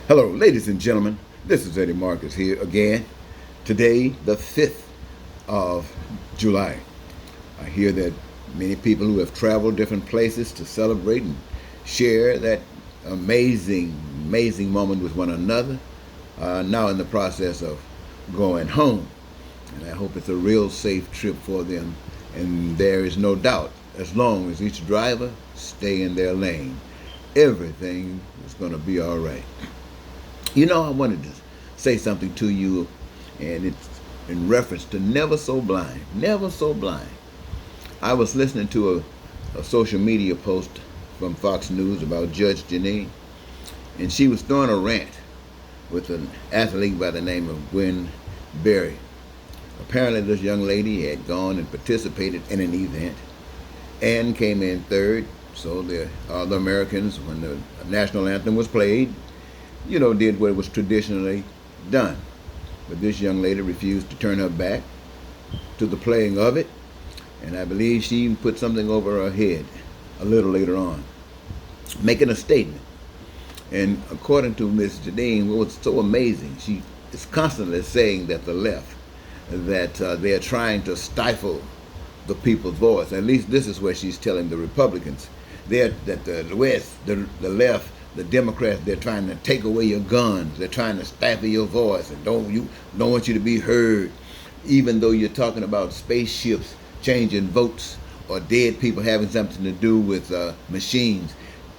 Hello, ladies and gentlemen. This is Eddie Marcus here again. Today, the 5th of July. I hear that many people who have traveled different places to celebrate and share that amazing moment with one another are now in the process of going home. And I hope it's a real safe trip for them. And there is no doubt, as long as each driver stay in their lane, everything is going to be all right. You know, I wanted to say something to you, and it's in reference to Never So Blind. Never So Blind. I was listening to a social media post from Fox News about Judge Jeanine, and she was throwing a rant with an athlete by the name of Gwen Berry. Apparently, this young lady had gone and participated in an event and came in third. So the other Americans, when the national anthem was played, did what was traditionally done. But this young lady refused to turn her back to the playing of it, and I believe she even put something over her head a little later on, making a statement. And according to Ms. Jeanine, what was so amazing, she is constantly saying that the left, that they're trying to stifle the people's voice. At least this is where she's telling the Republicans. That the West, the left, the Democrats, they're trying to take away your guns. They're trying to stifle your voice and don't want you to be heard, even though you're talking about spaceships changing votes or dead people having something to do with machines.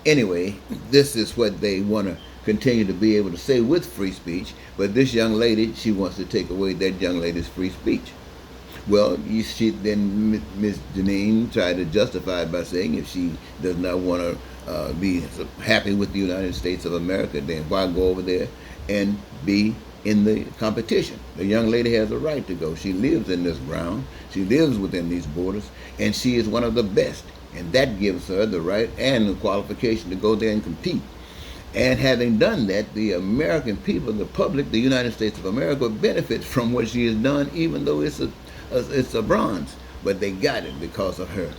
Anyway, this is what they want to continue to be able to say with free speech. But this young lady, she wants to take away that young lady's free speech. Well, then Ms. Jeanine tried to justify it by saying if she does not want to be happy with the United States of America, then why go over there and be in the competition? The young lady has a right to go. She lives in this ground. She lives within these borders, and she is one of the best. And that gives her the right and the qualification to go there and compete. And having done that, the American people, the public, the United States of America benefits from what she has done, even though it's a bronze. But they got it because of her.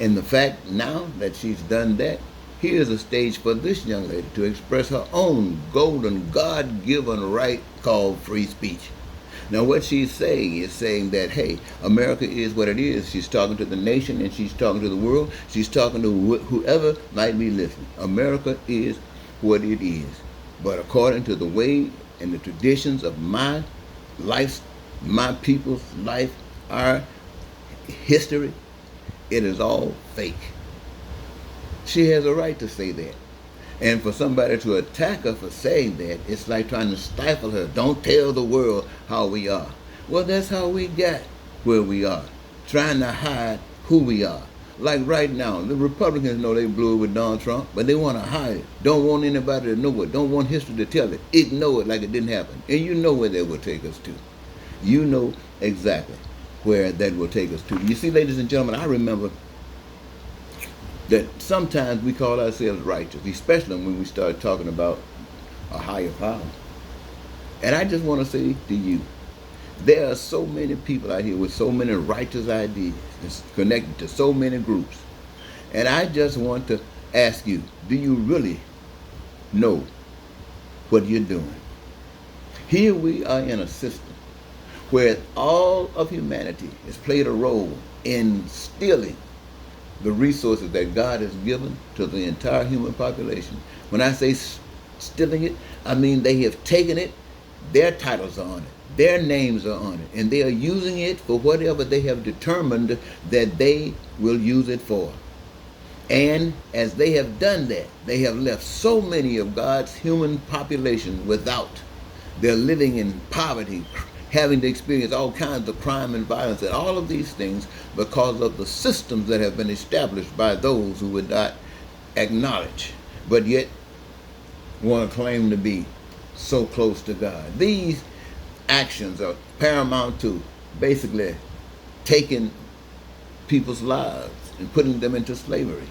And the fact now that she's done that, here's a stage for this young lady to express her own golden, God-given right called free speech. Now, what she's saying is saying that, hey, America is what it is. She's talking to the nation and she's talking to the world. She's talking to whoever might be listening. America is what it is. But according to the way and the traditions of my life, my people's life, our history, it is all fake. She has a right to say that. And for somebody to attack her for saying that, it's like trying to stifle her. Don't tell the world how we are. Well, that's how we got where we are, trying to hide who we are. Like right now, the Republicans know they blew it with Donald Trump, but they want to hide it. Don't want anybody to know it. Don't want history to tell it. Ignore it like it didn't happen. And you know where that will take us to. You know exactly where that will take us to. You see, ladies and gentlemen, I remember that sometimes we call ourselves righteous, especially when we start talking about a higher power. And I just want to say to you, there are so many people out here with so many righteous ideas connected to so many groups. And I just want to ask you, do you really know what you're doing? Here we are in a system where all of humanity has played a role in stealing the resources that God has given to the entire human population. When I say stealing it, I mean they have taken it, their titles are on it, their names are on it, and they are using it for whatever they have determined that they will use it for. And as they have done that, they have left so many of God's human population without. They're living in poverty, having to experience all kinds of crime and violence and all of these things because of the systems that have been established by those who would not acknowledge, but yet want to claim to be so close to God. These actions are paramount to basically taking people's lives and putting them into slavery.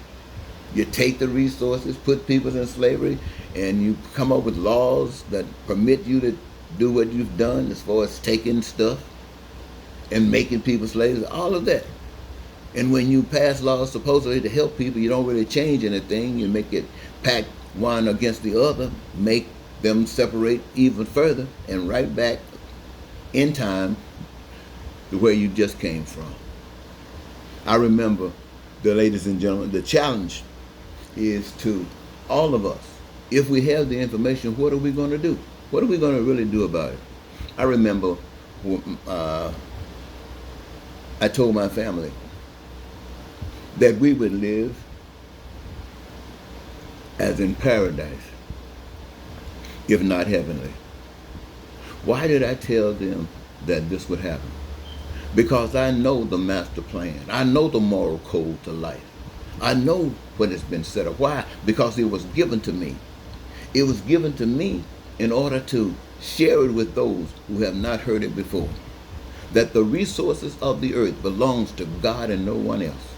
You take the resources, put people in slavery, and you come up with laws that permit you to do what you've done as far as taking stuff and making people slaves, all of that. And when you pass laws supposedly to help people, you don't really change anything. You make it pack one against the other, make them separate even further and right back in time to where you just came from. I remember, the ladies and gentlemen, the challenge is to all of us. If we have the information, what are we going to do? What are we going to really do about it? I remember I told my family that we would live as in paradise, if not heavenly. Why did I tell them that this would happen? Because I know the master plan. I know the moral code to life. I know what has been set up. Why? Because it was given to me. It was given to me in order to share it with those who have not heard it before. That the resources of the earth belongs to God and no one else.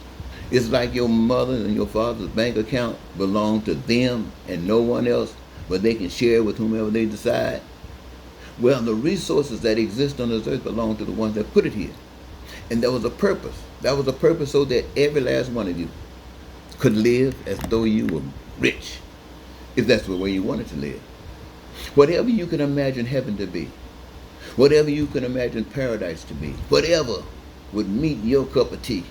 It's like your mother and your father's bank account belong to them and no one else, but they can share with whomever they decide. Well, the resources that exist on this earth belong to the ones that put it here. And there was a purpose. That was a purpose so that every last one of you could live as though you were rich, if that's the way you wanted to live. Whatever you can imagine heaven to be, whatever you can imagine paradise to be, whatever would meet your cup of tea,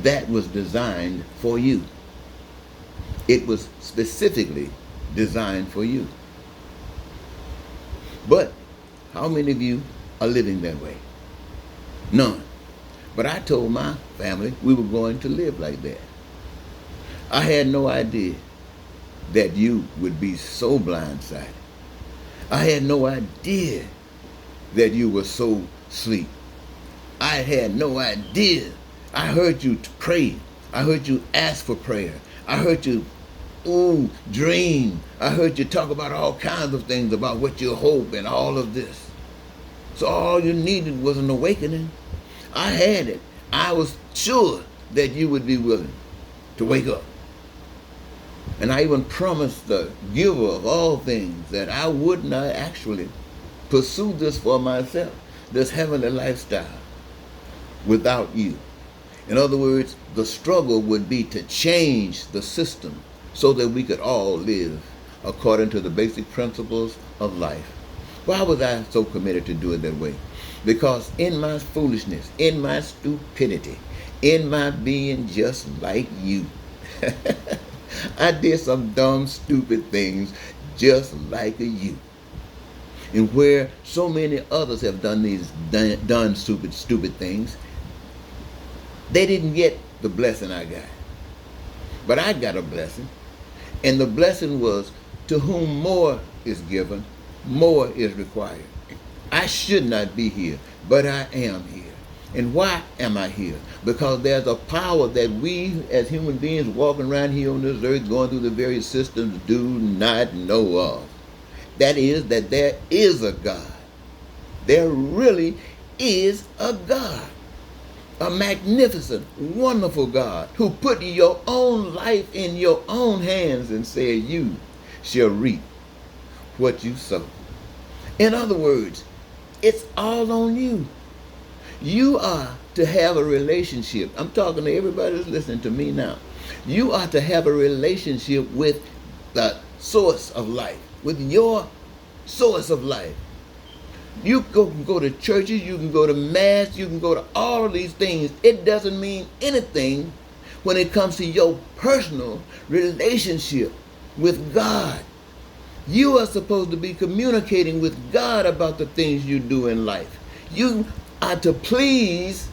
that was designed for you. It was specifically designed for you. But how many of you are living that way? None. But I told my family we were going to live like that. I had no idea that you would be so blindsided. I had no idea that you were so asleep. I had no idea. I heard you pray. I heard you ask for prayer. I heard you dream. I heard you talk about all kinds of things about what you hope and all of this. So all you needed was an awakening. I had it. I was sure that you would be willing to wake up. And I even promised the giver of all things that I would not actually pursue this for myself, this heavenly lifestyle, without you. In other words, the struggle would be to change the system so that we could all live according to the basic principles of life. Why was I so committed to do it that way? Because in my foolishness, in my stupidity, in my being just like you, I did some dumb, stupid things just like you. And where so many others have done stupid things, they didn't get the blessing I got. But I got a blessing. And the blessing was, to whom more is given, more is required. I should not be here, but I am here. And why am I here? Because there's a power that we as human beings walking around here on this earth, going through the various systems, do not know of. That is, that there is a God. There really is a God. A magnificent, wonderful God who put your own life in your own hands and said, you shall reap what you sow. In other words, it's all on you. You are to have a relationship. I'm talking to everybody that's listening to me now. You are to have a relationship with the source of life, with your source of life. You can go to churches, you can go to mass, you can go to all of these things. It doesn't mean anything when it comes to your personal relationship with God. You are supposed to be communicating with God about the things you do in life. You are to please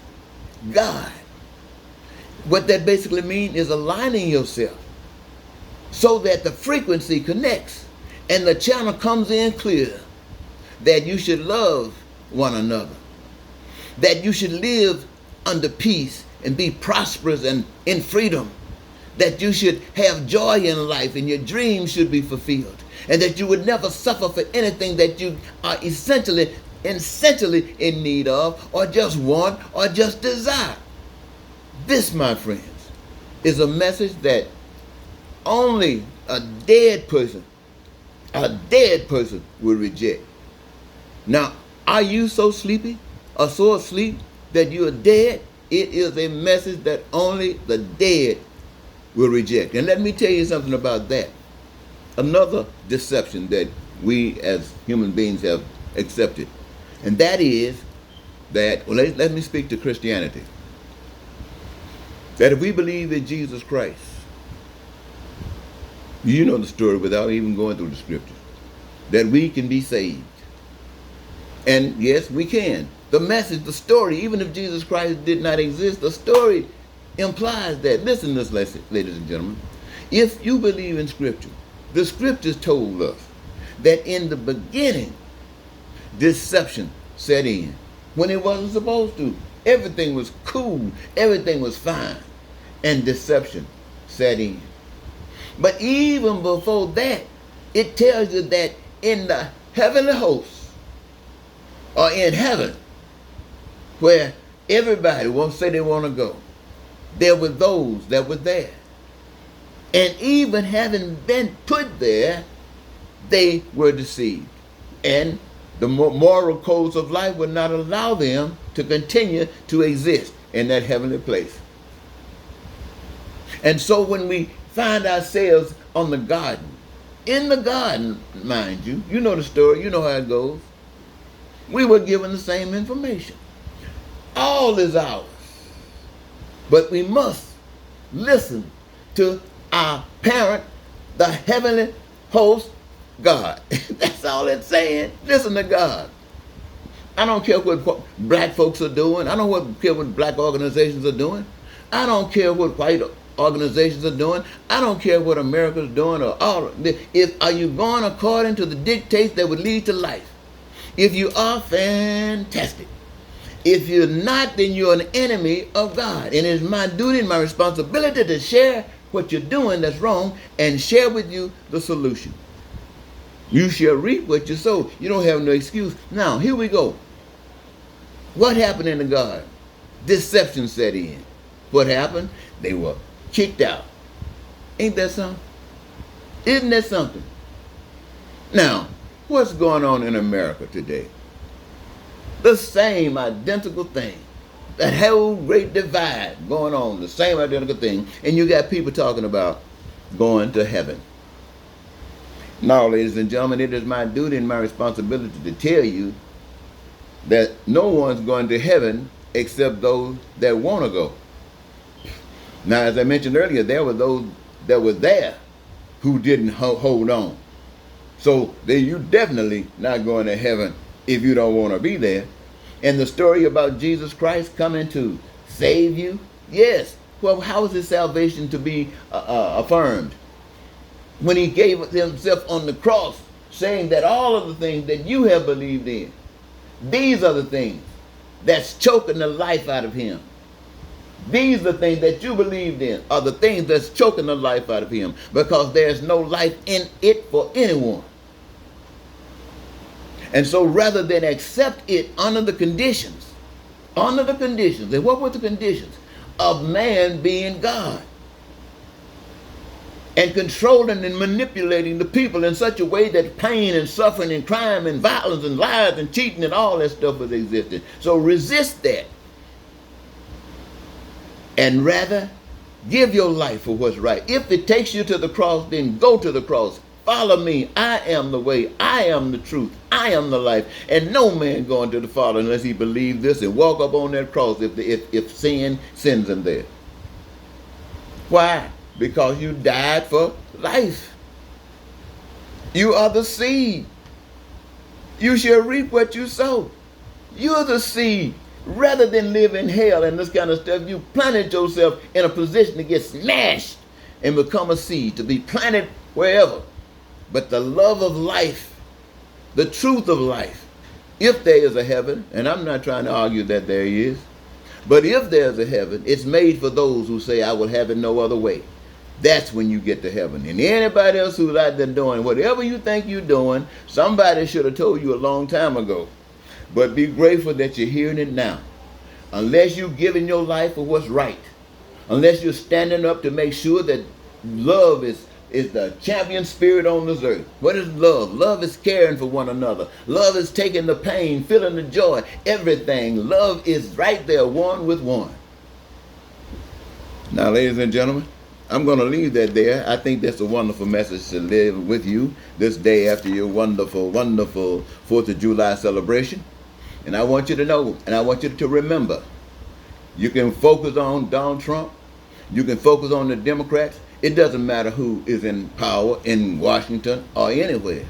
God. What that basically means is aligning yourself so that the frequency connects and the channel comes in clear. That you should love one another. That you should live under peace and be prosperous and in freedom. That you should have joy in life and your dreams should be fulfilled. And that you would never suffer for anything that you are essentially in need of, or just want, or just desire. This, my friends, is a message that only a dead person will reject. Now, are you so sleepy or so asleep that you are dead? It is a message that only the dead will reject. And let me tell you something about that. another deception that we as human beings have accepted. And that is that, well, let me speak to Christianity. That if we believe in Jesus Christ, you know the story without even going through the scriptures, that we can be saved. And yes, we can. The message, the story, even if Jesus Christ did not exist, the story implies that. Listen to this, ladies and gentlemen. If you believe in scripture, the scriptures told us that in the beginning, deception set in when it wasn't supposed to. Everything was cool, everything was fine, and deception set in. But even before that, it tells you that in the heavenly hosts, or in heaven, where everybody won't say they want to go, there were those that were there. And even having been put there, they were deceived. And the moral codes of life would not allow them to continue to exist in that heavenly place. And so when we find ourselves on the garden, in the garden, mind you, you know the story, you know how it goes. We were given the same information. All is ours. But we must listen to our parent, the heavenly host, God. That's all it's saying. Listen to God. I don't care what black folks are doing. I don't care what black organizations are doing. I don't care what white organizations are doing. I don't care what America's doing or all. Are you going according to the dictates that would lead to life? If you are, fantastic. If you're not, then you're an enemy of God. And it's my duty and my responsibility to share what you're doing that's wrong and share with you the solution. You shall reap what you sow. You don't have no excuse. Now, here we go. What happened in the garden? Deception set in. What happened? They were kicked out. Ain't that something? Isn't that something? Now, what's going on in America today? The same identical thing. That whole great divide going on, the same identical thing. And you got people talking about going to heaven. Now, ladies and gentlemen, it is my duty and my responsibility to tell you that no one's going to heaven except those that want to go. Now, as I mentioned earlier, there were those that were there who didn't hold on. So you definitely not going to heaven if you don't want to be there. And the story about Jesus Christ coming to save you, yes. Well, how is his salvation to be affirmed? When he gave himself on the cross, saying that all of the things that you have believed in, these are the things that's choking the life out of him. These are the things that you believed in are the things that's choking the life out of him, because there's no life in it for anyone. And so rather than accept it under the conditions, and what were the conditions? Of man being God and controlling and manipulating the people in such a way that pain and suffering and crime and violence and lies and cheating and all that stuff was existing. So resist that. And rather give your life for what's right. If it takes you to the cross, then go to the cross. Follow me. I am the way. I am the truth. I am the life. And no man going to the Father unless he believe this and walk up on that cross if sin sends him there. Why? Because you died for life. You are the seed. You shall reap what you sow. You're the seed. Rather than live in hell and this kind of stuff, you planted yourself in a position to get smashed and become a seed, to be planted wherever. But the love of life, the truth of life, if there is a heaven, and I'm not trying to argue that there is, but if there's a heaven, it's made for those who say, I will have it no other way. That's when you get to heaven. And anybody else who's out there doing whatever you think you're doing, somebody should have told you a long time ago. But be grateful that you're hearing it now. Unless you're giving your life for what's right, unless you're standing up to make sure that love is the champion spirit on this earth. What is love? Love is caring for one another. Love is taking the pain, feeling the joy, everything. Love is right there, one with one. Now, ladies and gentlemen, I'm going to leave that there. I think that's a wonderful message to live with you this day after your wonderful, wonderful 4th of July celebration. And I want you to know, and I want you to remember, you can focus on Donald Trump. You can focus on the Democrats. It doesn't matter who is in power in Washington or anywhere.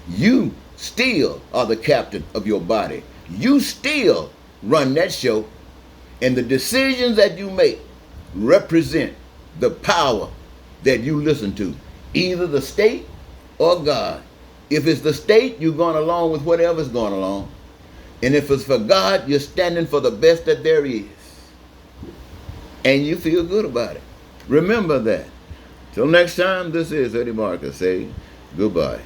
You still are the captain of your body. You still run that show. And the decisions that you make represent the power that you listen to, either the state or God. If it's the state, you're going along with whatever's going along. And if it's for God, you're standing for the best that there is. And you feel good about it. Remember that. Till next time, this is Eddie Marcus saying goodbye.